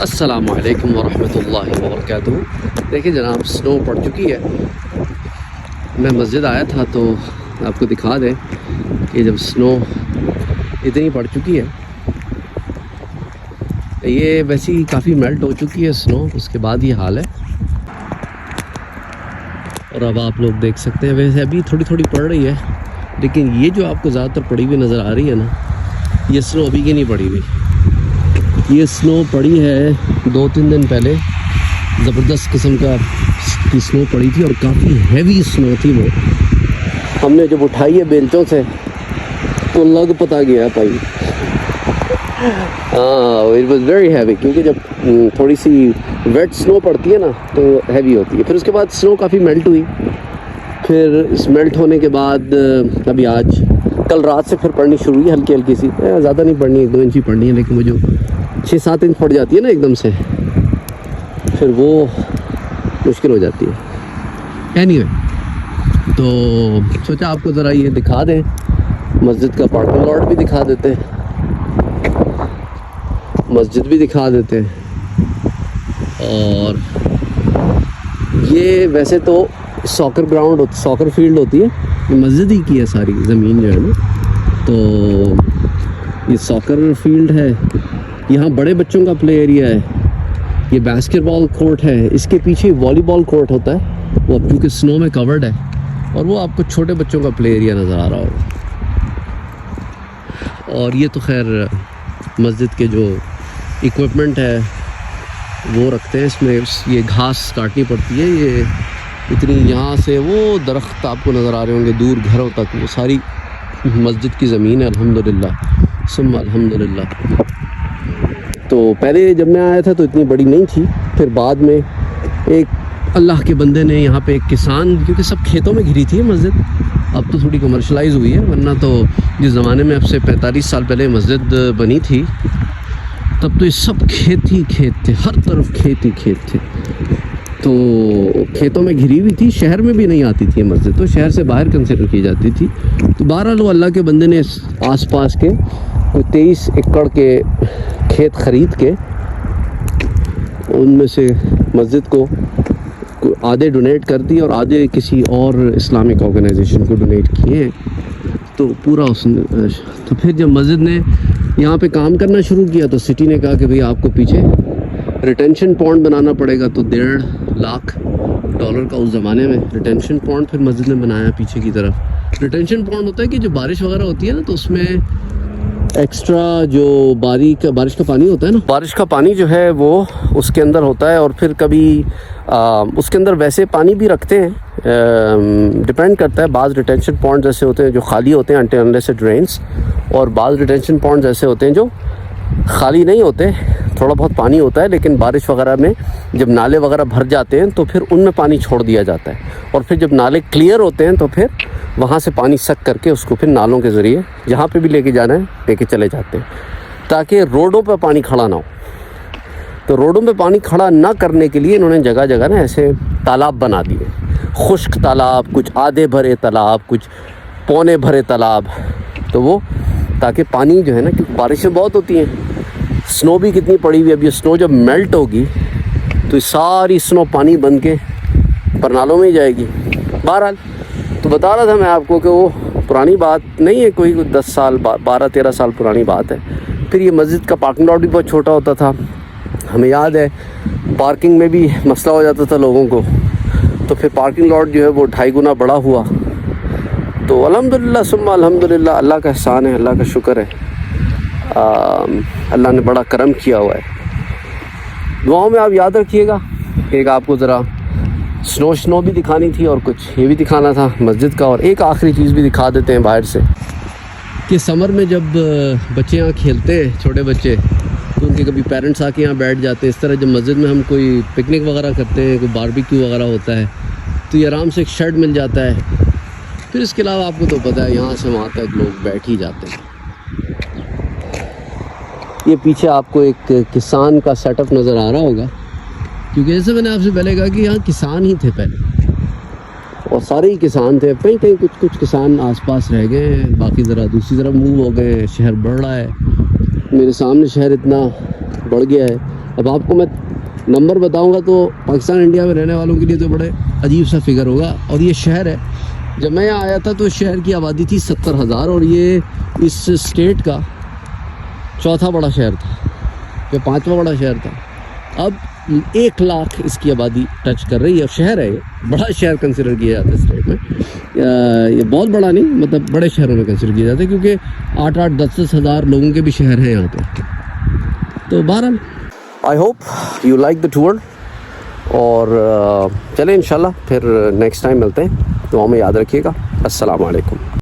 अस्सलामु अलैकुम वरहमतुल्लाहि वबरकातुहू। देखिए जनाब, स्नो पड़ चुकी है। मैं मस्जिद आया था तो आपको दिखा दें कि जब स्नो इतनी पड़ चुकी है, ये वैसे ही काफ़ी मेल्ट हो चुकी है स्नो, उसके बाद ये हाल है। और अब आप लोग देख सकते हैं, वैसे अभी थोड़ी थोड़ी पड़ रही है, लेकिन ये जो आपको ज़्यादातर पड़ी हुई नज़र आ रही है ना, ये स्नो अभी की नहीं पड़ी हुई। ये स्नो पड़ी है 2-3 दिन पहले, ज़बरदस्त किस्म की स्नो पड़ी थी और काफ़ी हैवी स्नो थी वो। हमने जब उठाई है बेल्चों से तो लग पता गया भाई। हाँ, इट वाज वेरी हैवी, क्योंकि जब थोड़ी सी वेट स्नो पड़ती है ना तो हैवी होती है। फिर उसके बाद स्नो काफ़ी मेल्ट हुई। फिर इस मेल्ट होने के बाद अभी आज कल रात से फिर पड़नी शुरू हुई, हल्की हल्की सी, ज़्यादा नहीं पड़नी, 1-2 इंच ही पड़नी है, लेकिन वो जो 6-7 इंच पड़ जाती है ना एकदम से, फिर वो मुश्किल हो जाती है। एनीवे, तो सोचा आपको ज़रा ये दिखा दें, मस्जिद का पार्किंग लॉट भी दिखा देते हैं, मस्जिद भी दिखा देते हैं। और ये वैसे तो सॉकर ग्राउंड, सॉकर फील्ड होती है, ये मस्जिद ही की है सारी ज़मीन जो है ना, तो ये सॉकर फील्ड है। यहाँ बड़े बच्चों का प्ले एरिया है, ये बास्केटबॉल कोर्ट है, इसके पीछे वॉलीबॉल कोर्ट होता है, वो अब क्योंकि स्नो में कवर्ड है, और वो आपको छोटे बच्चों का प्ले एरिया नज़र आ रहा होगा। और ये तो खैर मस्जिद के जो इक्विपमेंट है वो रखते हैं इसमें। ये घास काटनी पड़ती है, ये इतनी, यहाँ से वो दरख्त आपको नज़र आ रहे होंगे दूर घरों तक, वो सारी मस्जिद की ज़मीन है। अल्हम्दुलिल्लाह सुम्मा अल्हम्दुलिल्लाह। तो पहले जब मैं आया था तो इतनी बड़ी नहीं थी, फिर बाद में एक अल्लाह के बंदे ने यहाँ पे एक किसान, क्योंकि सब खेतों में घिरी थी मस्जिद, अब तो थोड़ी कमर्शलाइज़ हुई है, वरना तो जिस ज़माने में अब से 45 साल पहले मस्जिद बनी थी तब तो ये सब खेत ही खेत थे, हर तरफ खेत ही खेत थे। तो खेतों में घिरी हुई थी, शहर में भी नहीं आती थी ये मस्जिद, तो शहर से बाहर कंसिडर की जाती थी। तो बहरहाल वो अल्लाह के बंदे ने आसपास के 23 एकड़ के खेत ख़रीद के उनमें से मस्जिद को आधे डोनेट कर दिए और आधे किसी और इस्लामिक ऑर्गेनाइजेशन को डोनेट किए। तो पूरा उसने, तो फिर जब मस्जिद ने यहाँ पे काम करना शुरू किया तो सिटी ने कहा कि भाई आपको पीछे रिटेंशन पॉन्ड बनाना पड़ेगा। तो $1.5 लाख का उस ज़माने में रिटेंशन पॉन्ड फिर मस्जिद ने बनाया पीछे की तरफ। रिटेंशन पॉन्ड होता है कि जो बारिश वगैरह होती है ना, तो उसमें एक्स्ट्रा जो बारिश का पानी होता है ना, बारिश का पानी जो है वो उसके अंदर होता है। और फिर कभी उसके अंदर वैसे पानी भी रखते हैं, डिपेंड करता है। बाज़ रिटेंशन पॉन्ड ऐसे होते हैं जो खाली होते हैं अनलेस ड्रेन्स, और बाज़ रिटेंशन पॉन्ड ऐसे होते हैं जो खाली नहीं होते, थोड़ा बहुत पानी होता है, लेकिन बारिश वगैरह में जब नाले वगैरह भर जाते हैं तो फिर उनमें पानी छोड़ दिया जाता है। और फिर जब नाले क्लियर होते हैं तो फिर वहाँ से पानी सक करके उसको फिर नालों के ज़रिए जहाँ पे भी लेके जाना है लेके चले जाते हैं, ताकि रोडों पर पानी खड़ा ना हो। तो रोडों पे पानी खड़ा ना करने के लिए इन्होंने जगह जगह ना ऐसे तालाब बना दिए, खुश्क तालाब, कुछ आधे भरे तालाब, कुछ पौने भरे तालाब। तो वो ताकि पानी जो है ना, क्योंकि बारिशें बहुत होती हैं, स्नो भी कितनी पड़ी हुई है। अब ये स्नो जब मेल्ट होगी तो सारी स्नो पानी बन के परनालों में ही जाएगी। बहरहाल तो बता रहा था मैं आपको कि वो पुरानी बात नहीं है, कोई 10 साल 12-13 साल पुरानी बात है। फिर ये मस्जिद का पार्किंग लॉट भी बहुत छोटा होता था, हमें याद है पार्किंग में भी मसला हो जाता था लोगों को। तो फिर पार्किंग लॉट जो है वो 2.5 गुना बड़ा हुआ। तो अल्हम्दुलिल्लाह सुम्मा अल्हम्दुलिल्लाह, अल्लाह का एहसान है, अल्लाह का शुक्र है, अल्लाह ने बड़ा करम किया हुआ है। दुआओं में आप याद रखिएगा। एक आपको ज़रा स्नो भी दिखानी थी और कुछ ये भी दिखाना था मस्जिद का, और एक आखिरी चीज़ भी दिखा देते हैं बाहर से, कि समर में जब बच्चे यहाँ खेलते हैं, छोटे बच्चे, तो उनके कभी पेरेंट्स आके यहाँ बैठ जाते हैं। इस तरह जब मस्जिद में हम कोई पिकनिक वगैरह करते हैं, कोई बारबेक्यू वगैरह होता है, तो ये आराम से एक शेड मिल जाता है। फिर इसके अलावा आपको तो पता है यहाँ से वहाँ तक लोग बैठ ही जाते हैं। ये पीछे आपको एक किसान का सेटअप नज़र आ रहा होगा, क्योंकि जैसे मैंने आपसे पहले कहा कि यहाँ किसान ही थे पहले, और सारे ही किसान थे। कहीं कहीं कुछ किसान आसपास रह गए हैं, बाकी ज़रा दूसरी तरफ मूव हो गए हैं, शहर बढ़ रहा है। मेरे सामने शहर इतना बढ़ गया है अब आपको मैं नंबर बताऊंगा तो पाकिस्तान इंडिया में रहने वालों के लिए तो बड़े अजीब सा फिगर होगा। और ये शहर है, जब मैं यहाँ आया था तो शहर की आबादी थी 70,000 और ये इस स्टेट का चौथा बड़ा शहर था, जो 5वां बड़ा शहर था। अब 1 लाख इसकी आबादी टच कर रही है। शहर है ये, बड़ा शहर कंसिडर किया जाता है स्टेट में। ये बहुत बड़ा नहीं, मतलब बड़े शहरों में कंसिडर किया जाता है, क्योंकि 8-8, 10-10 हज़ार लोगों के भी शहर हैं यहाँ पे। तो बहरहाल I hope you like the tour, और चलें इंशाल्लाह फिर नेक्स्ट टाइम मिलते हैं। तो हमें याद रखिएगा। अस्सलाम वालेकुम।